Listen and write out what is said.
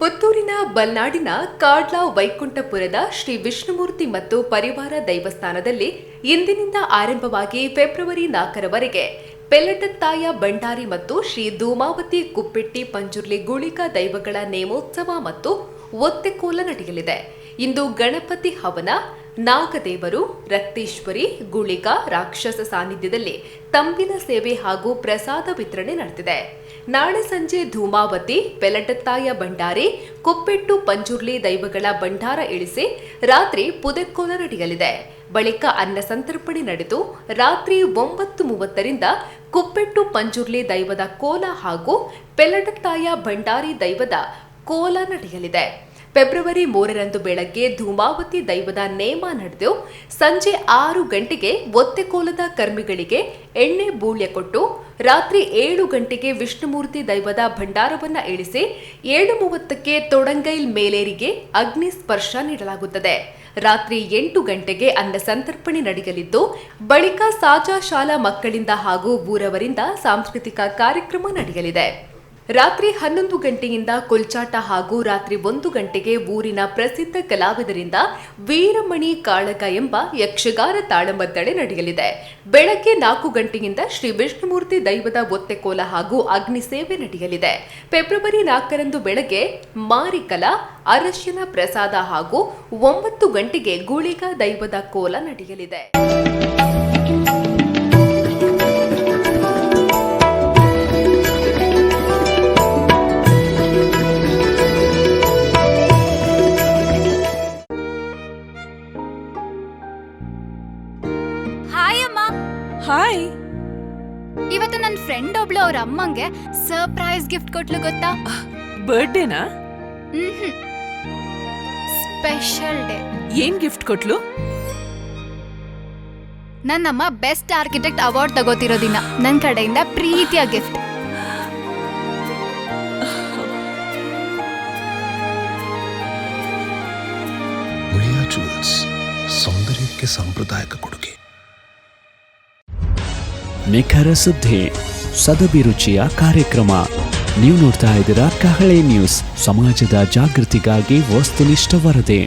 ಪುತ್ತೂರಿನ ಬಲ್ನಾಡಿನ ಕಾಡ್ಲಾ ವೈಕುಂಠಪುರದ ಶ್ರೀ ವಿಷ್ಣುಮೂರ್ತಿ ಮತ್ತು ಪರಿವಾರ ದೈವಸ್ಥಾನದಲ್ಲಿ ಇಂದಿನಿಂದ ಆರಂಭವಾಗಿ ಫೆಬ್ರವರಿ 4ರವರೆಗೆ ಪೆಲ್ಲಟತ್ತಾಯ ಭಂಡಾರಿ ಮತ್ತು ಶ್ರೀ ಧೂಮಾವತಿ ಕುಪ್ಪೆಟ್ಟಿ ಪಂಜುರ್ಲಿ ಗುಳಿಕ ದೈವಗಳ ನೇಮೋತ್ಸವ ಮತ್ತು ಒತ್ತೆಕೋಲ ನಡೆಯಲಿದೆ. ಇಂದು ಗಣಪತಿ ಹವನ, ನಾಗದೇವರು, ರಕ್ತೇಶ್ವರಿ, ಗುಳಿಕ, ರಾಕ್ಷಸ ಸಾನ್ನಿಧ್ಯದಲ್ಲಿ ತಂಬಿನ ಸೇವೆ ಹಾಗೂ ಪ್ರಸಾದ ವಿತರಣೆ ನಡೆದಿದೆ. ನಾಳೆ ಸಂಜೆ ಧೂಮಾವತಿ, ಪೆಲ್ಲಟತ್ತಾಯ ಭಂಡಾರಿ, ಕುಪ್ಪೆಟ್ಟು ಪಂಜುರ್ಲಿ ದೈವಗಳ ಭಂಡಾರ ಇಳಿಸಿ ರಾತ್ರಿ ಪುದೆಕೋಲ ನಡೆಯಲಿದೆ. ಬಳಿಕ ಅನ್ನ ಸಂತರ್ಪಣೆ ನಡೆದು ರಾತ್ರಿ 9:30ರಿಂದ ಕುಪ್ಪೆಟ್ಟು ಪಂಜುರ್ಲಿ ದೈವದ ಕೋಲ ಹಾಗೂ ಪೆಲ್ಲಟತ್ತಾಯ ಭಂಡಾರಿ ದೈವದ ಕೋಲ ನಡೆಯಲಿದೆ. ಫೆಬ್ರವರಿ 3ರಂದು ಬೆಳಗ್ಗೆ ಧೂಮಾವತಿ ದೈವದ ನೇಮ ನಡೆದು ಸಂಜೆ 6 ಗಂಟೆಗೆ ಒತ್ತೆಕೋಲದ ಕರ್ಮಿಗಳಿಗೆ ಎಣ್ಣೆ ಬೂಳ್ಯ ಕೊಟ್ಟು ರಾತ್ರಿ 7 ಗಂಟೆಗೆ ವಿಷ್ಣುಮೂರ್ತಿ ದೈವದ ಭಂಡಾರವನ್ನ ಇಳಿಸಿ 7:30ಕ್ಕೆ ತೊಡಂಗೈಲ್ ಮೇಲೇರಿಗೆ ಅಗ್ನಿ ಸ್ಪರ್ಶ ನೀಡಲಾಗುತ್ತದೆ. ರಾತ್ರಿ 8 ಗಂಟೆಗೆ ಅನ್ನ ಸಂತರ್ಪಣೆ ನಡೆಯಲಿದ್ದು ಬಳಿಕ ಸಾಜಾ ಶಾಲಾ ಮಕ್ಕಳಿಂದ ಹಾಗೂ ಊರವರಿಂದ ಸಾಂಸ್ಕೃತಿಕ ಕಾರ್ಯಕ್ರಮ ನಡೆಯಲಿದೆ. ರಾತ್ರಿ 11 ಗಂಟೆಯಿಂದ ಕುಲ್ಚಾಟ ಹಾಗೂ ರಾತ್ರಿ 1 ಗಂಟೆಗೆ ಊರಿನ ಪ್ರಸಿದ್ಧ ಕಲಾವಿದರಿಂದ ವೀರಮಣಿ ಕಾಳಗ ಎಂಬ ಯಕ್ಷಗಾನ ತಾಳಮದ್ದಳೆ ನಡೆಯಲಿದೆ. ಬೆಳಗ್ಗೆ 4 ಗಂಟೆಯಿಂದ ಶ್ರೀ ವಿಷ್ಣುಮೂರ್ತಿ ದೈವದ ಒತ್ತೆಕೋಲ ಹಾಗೂ ಅಗ್ನಿ ಸೇವೆ ನಡೆಯಲಿದೆ. ಫೆಬ್ರವರಿ 4ರಂದು ಬೆಳಗ್ಗೆ ಮಾರಿಕಲ, ಅರಶಿನ ಪ್ರಸಾದ ಹಾಗೂ 9 ಗಂಟೆಗೆ ಗುಳಿಗ ದೈವದ ಕೋಲ ನಡೆಯಲಿದೆ. ಹಾಯ್, ಇವತ್ತು ನನ್ನ ಫ್ರೆಂಡ್ ಒಬ್ಳು ಅವ್ರ ಅಮ್ಮಂಗೆ ಸರ್ಪ್ರೈಸ್ ಗಿಫ್ಟ್ ಕೊಟ್ಲು ಗೊತ್ತಾ? ಬರ್ಡೇನಾ? Special day. ಏನ್ ಗಿಫ್ಟ್ ಕೊಟ್ಲು? ನನ್ನಮ್ಮ ಬೆಸ್ಟ್ ಆರ್ಕಿಟೆಕ್ಟ್ ಅವಾರ್ಡ್ ತಗೋತಿರೋ ದಿನ ನನ್ನ ಕಡೆಯಿಂದ ಪ್ರೀತಿಯ ಗಿಫ್ಟ್. ಮುಳಿಯಾ ಜುವೆಲ್ಸ್, ಸೌಂದರ್ಯಕ್ಕೆ ಸಾಂಪ್ರದಾಯಿಕ ಕೊಡುಗೆ. ನಿಖರ ಸುದ್ದಿ, ಸದಭಿರುಚಿಯ ಕಾರ್ಯಕ್ರಮ. ನೀವು ನೋಡ್ತಾ ಇದ್ದೀರಾ ಕಹಳೆ ನ್ಯೂಸ್, ಸಮಾಜದ ಜಾಗೃತಿಗಾಗಿ ವಸ್ತುನಿಷ್ಠ ವರದಿ.